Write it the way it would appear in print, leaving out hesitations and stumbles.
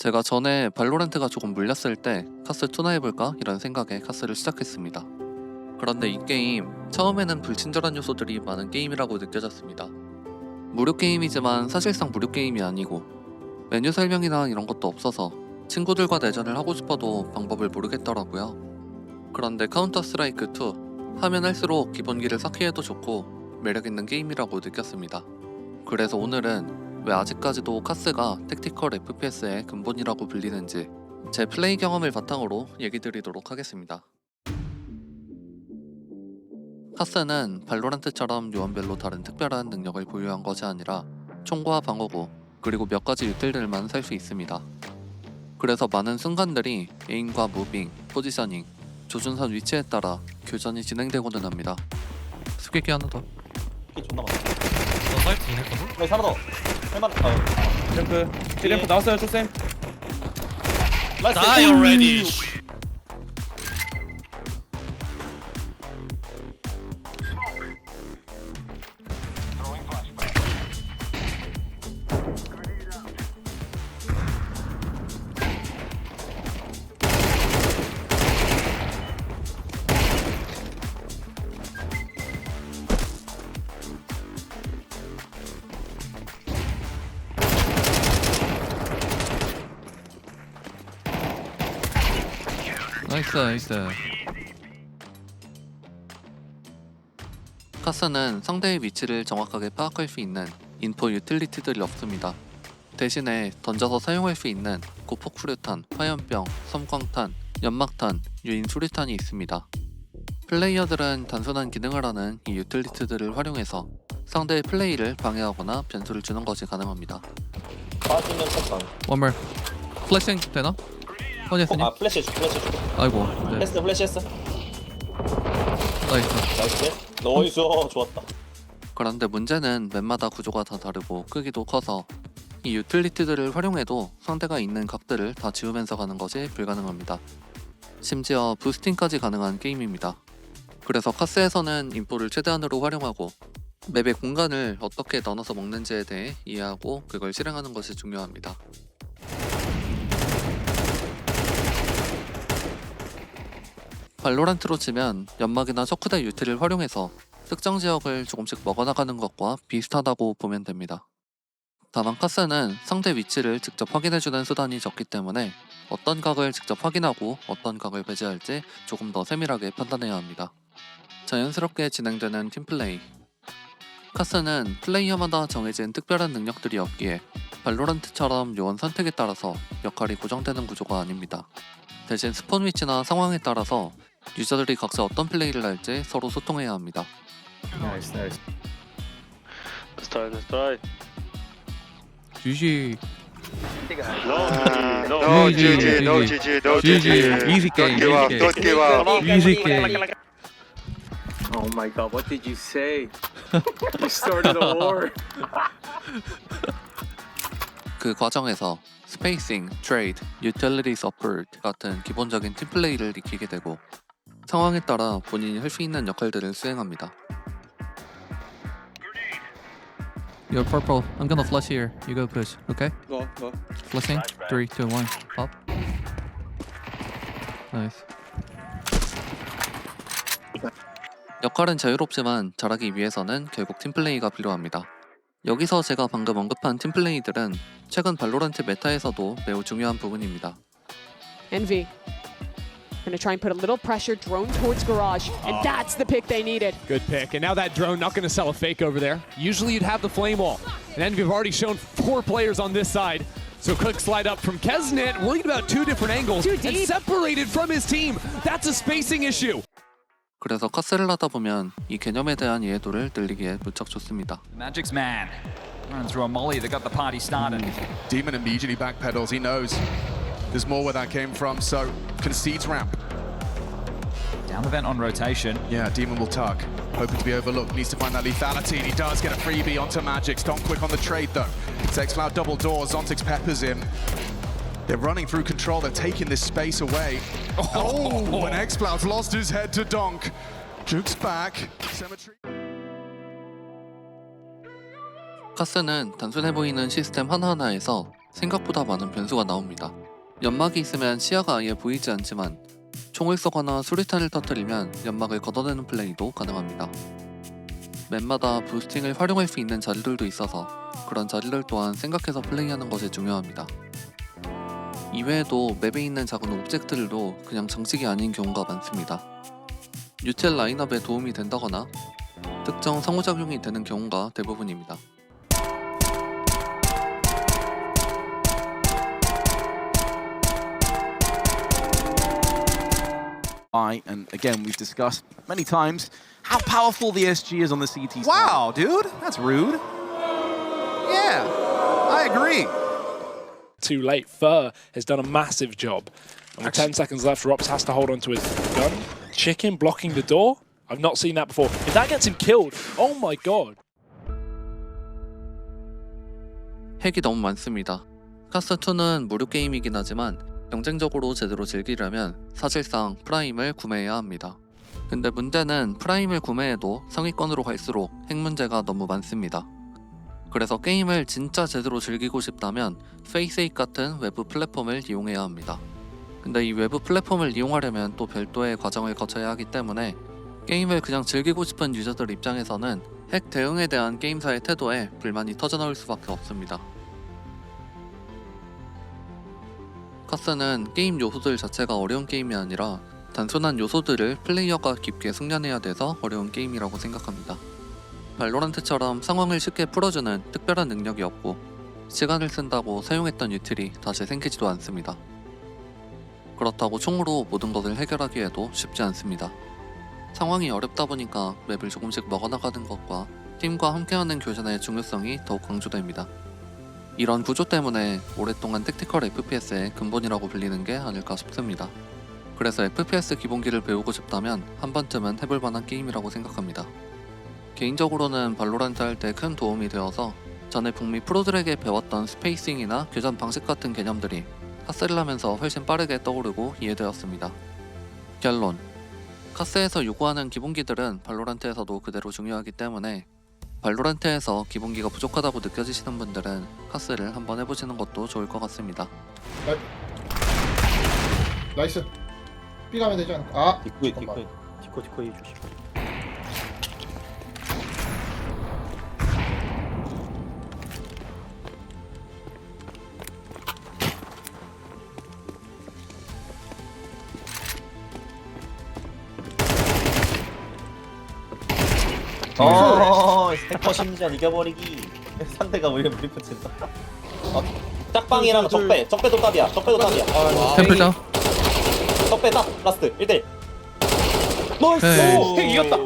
제가 전에 발로란트가 조금 물렸을 때 카스2나 해볼까? 이런 생각에 카스를 시작했습니다. 그런데 이 게임 처음에는 불친절한 요소들이 많은 게임이라고 느껴졌습니다. 무료 게임이지만 사실상 무료 게임이 아니고 메뉴 설명이나 이런 것도 없어서 친구들과 내전을 하고 싶어도 방법을 모르겠더라고요. 그런데 카운터 스트라이크 2 하면 할수록 기본기를 쌓기에도 좋고 매력있는 게임이라고 느꼈습니다. 그래서 오늘은 왜 아직까지도 카스가 택티컬 FPS의 근본이라고 불리는지 제 플레이 경험을 바탕으로 얘기 드리도록 하겠습니다. 카스는 발로란트처럼 요원별로 다른 특별한 능력을 보유한 것이 아니라 총과 방어구 그리고 몇 가지 유틸들만 살 수 있습니다. 그래서 많은 순간들이 에임과 무빙, 포지셔닝, 조준선 위치에 따라 교전이 진행되고는 합니다. 수객기 하나 더. 이 존나 많아. 너 사이트 인했거든? 여기 하나 더. 할만해. 램프 램프 나왔어요 초쌤. 나이스. Die already! 나이스 나이스. 카스는 상대의 위치를 정확하게 파악할 수 있는 인포 유틸리티들이 없습니다. 대신에 던져서 사용할 수 있는 고폭수류탄, 화염병, 섬광탄, 연막탄, 유인 수류탄이 있습니다. 플레이어들은 단순한 기능을 하는 이 유틸리티들을 활용해서 상대의 플레이를 방해하거나 변수를 주는 것이 가능합니다. 빠지면 첫방. One more. 플래싱 되나? 허니스님? 플래시 플래시. 아이고. 네. 했어 플래시 했어. 나이스. 나이스. 나이스. 좋았다. 그런데 문제는 맵마다 구조가 다 다르고 크기도 커서 이 유틸리티들을 활용해도 상대가 있는 각들을 다 지우면서 가는 것이 불가능합니다. 심지어 부스팅까지 가능한 게임입니다. 그래서 카스에서는 인포를 최대한으로 활용하고 맵의 공간을 어떻게 나눠서 먹는지에 대해 이해하고 그걸 실행하는 것이 중요합니다. 발로란트로 치면 연막이나 셔크대 유틸을 활용해서 특정 지역을 조금씩 먹어나가는 것과 비슷하다고 보면 됩니다. 다만 카스는 상대 위치를 직접 확인해주는 수단이 적기 때문에 어떤 각을 직접 확인하고 어떤 각을 배제할지 조금 더 세밀하게 판단해야 합니다. 자연스럽게 진행되는 팀플레이. 카스는 플레이어마다 정해진 특별한 능력들이 없기에 발로란트처럼 요원 선택에 따라서 역할이 고정되는 구조가 아닙니다. 대신 스폰 위치나 상황에 따라서 유저들이 각자 어떤 플레이를 할지 서로 소통해야 합니다. 나이스 나이스. Let's try. GG. No GG, no GG, no GG. Easy game, Don't give up. Easy game. Oh my god, what did you say? You started a war. 그 과정에서 스페이싱, 트레이드, 유틸리티 서포트 같은 기본적인 팀플레이를 익히게 되고 상황에 따라 본인이 할 수 있는 역할들을 수행합니다. You're purple. I'm gonna flush here. You go push. Okay? Go. Flushing. 3, 2, 1. Pop. Nice. 역할은 자유롭지만 잘하기 위해서는 결국 팀플레이가 필요합니다. 여기서 제가 방금 언급한 팀플레이들은 최근 발로란트 메타에서도 매우 중요한 부분입니다. Envy. Gonna try and put a little pressure, drone towards garage, and that's the pick they needed. Good pick. And now that drone not going to sell a fake over there. Usually you'd have the flame wall. And Envy have already shown 4 players on this side. So quick slide up from Kesnet, worried about 2 different angles, Too and deep. separated from his team. That's a spacing issue. 그래서 카스를 하다 보면 이 개념에 대한 이해도를 늘리기에 무척 좋습니다. Magic's man running through a molly that got the party started. Demon immediately backpedals. He knows there's more where that came from, so concedes ramp. Down the vent on rotation. Yeah, Demon will tug. Hoping to be overlooked. Needs to find that lethality, and he does get a freebie onto Magic. Stomp quick on the trade, though. Xcloud double doors. Zontix peppers in. They're running through control. They're taking this space away. Oh, and Xcloud's lost his head to Donk. Juke's back. Cemetery. 카스는 단순해 보이는 시스템 하나하나에서 생각보다 많은 변수가 나옵니다. 연막이 있으면 시야가 아예 보이지 않지만 총을 쏘거나 수류탄을 터뜨리면 연막을 걷어내는 플레이도 가능합니다. 맵마다 부스팅을 활용할 수 있는 자리들도 있어서 그런 자리들 또한 생각해서 플레이하는 것이 중요합니다. 이외에도 맵에 있는 작은 오브젝트들도 그냥 장식이 아닌 경우가 많습니다. 유틸 라인업에 도움이 된다거나 특정 상호작용이 되는 경우가 대부분입니다. And again, we've discussed many times how powerful the SG is on the CT side. Wow, dude, that's rude. Yeah, I agree. Too late. Fur has done a massive job. And with 10 seconds left, Rops has to hold on to his gun. Chicken blocking the door. I've not seen that before. If that gets him killed, oh my god. 핵이 너무 많습니다. 카스2는 무료 게임이긴 하지만 경쟁적으로 제대로 즐기려면 사실상 프라임을 구매해야 합니다. 근데 문제는 프라임을 구매해도 상위권으로 갈수록 핵 문제가 너무 많습니다. 그래서 게임을 진짜 제대로 즐기고 싶다면 페이스8 같은 외부 플랫폼을 이용해야 합니다. 근데 이 외부 플랫폼을 이용하려면 또 별도의 과정을 거쳐야 하기 때문에 게임을 그냥 즐기고 싶은 유저들 입장에서는 핵 대응에 대한 게임사의 태도에 불만이 터져나올 수밖에 없습니다. 카스는 게임 요소들 자체가 어려운 게임이 아니라 단순한 요소들을 플레이어가 깊게 숙련해야 돼서 어려운 게임이라고 생각합니다. 발로란트처럼 상황을 쉽게 풀어주는 특별한 능력이 없고 시간을 쓴다고 사용했던 유틸이 다시 생기지도 않습니다. 그렇다고 총으로 모든 것을 해결하기에도 쉽지 않습니다. 상황이 어렵다 보니까 맵을 조금씩 먹어나가는 것과 팀과 함께하는 교전의 중요성이 더욱 강조됩니다. 이런 구조 때문에 오랫동안 택티컬 FPS의 근본이라고 불리는 게 아닐까 싶습니다. 그래서 FPS 기본기를 배우고 싶다면 한 번쯤은 해볼 만한 게임이라고 생각합니다. 개인적으로는 발로란트 할 때 큰 도움이 되어서 전에 북미 프로들에게 배웠던 스페이싱이나 교전 방식 같은 개념들이 카스를 하면서 훨씬 빠르게 떠오르고 이해되었습니다. 결론: 카스에서 요구하는 기본기들은 발로란트에서도 그대로 중요하기 때문에 발로란트에서 기본기가 부족하다고 느껴지시는 분들은 카스를 한번 해보시는 것도 좋을 것 같습니다. 나이스. B 가면 되지 않을까? 아! 디코이 조심. 스태퍼 심리전 이겨버리기. 상대가 우리를 브리프 친다. 짝방이랑 적배도 답이야. 템플장 적배 답 라스트 1대1. 나이스. 핵 이겼다.